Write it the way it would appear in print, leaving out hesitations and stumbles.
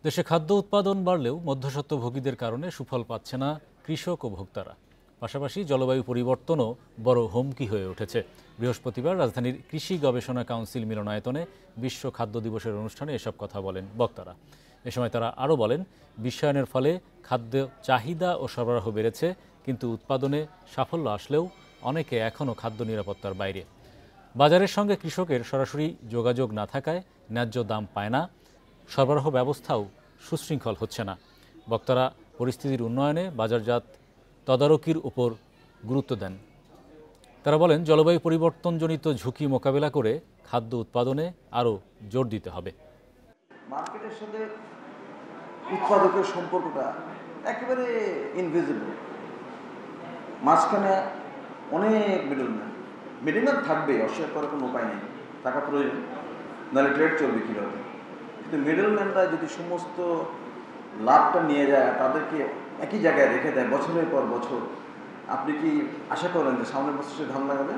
দেশে খাদ্য উৎপাদন বাড়লেও মধ্যস্বত্বভোগীদের কারণে সুফল পাচ্ছে না কৃষক ও ভোক্তারা। পাশাপাশি জলবায়ু পরিবর্তনও বড় হুমকি হয়ে উঠেছে। বৃহস্পতিবার রাজধানীর কৃষি গবেষণা কাউন্সিল মিলনায়তনে বিশ্ব খাদ্য দিবসের অনুষ্ঠানে এসব কথা বলেন বক্তারা। এ সময় তারা আরও বলেন, বিশ্বায়নের ফলে খাদ্য চাহিদা ও সরবরাহ বেড়েছে, কিন্তু উৎপাদনে সাফল্য আসলেও অনেকে এখনও খাদ্য নিরাপত্তার বাইরে। বাজারের সঙ্গে কৃষকের সরাসরি যোগাযোগ না থাকায় ন্যায্য দাম পায় না, সরবরাহ ব্যবস্থাও সুশৃঙ্খল হচ্ছে না। বক্তারা পরিস্থিতির উন্নয়নে বাজারজাত তদারকির উপর গুরুত্ব দেন। তারা বলেন, জলবায়ু পরিবর্তনজনিত ঝুঁকি মোকাবেলা করে খাদ্য উৎপাদনে আরও জোর দিতে হবে। মার্কেটের সাথে উৎপাদকের সম্পর্কটা একেবারে ইনভিজিবল। মাঝখানে অনেক মিডলম্যান থাকবে, অস্বীকার করার কোনো উপায় নেই, টাকা প্রয়োজন, নাহলে ট্রেড চলবে কীভাবে। কিন্তু মিডলম্যানরা যদি সমস্ত লাভটা নিয়ে যায়, তাদেরকে একই জায়গায় রেখে দেয় বছরের পর বছর, আপনি কি আশা করেন যে সামনের বছর সে ধান লাগাবে?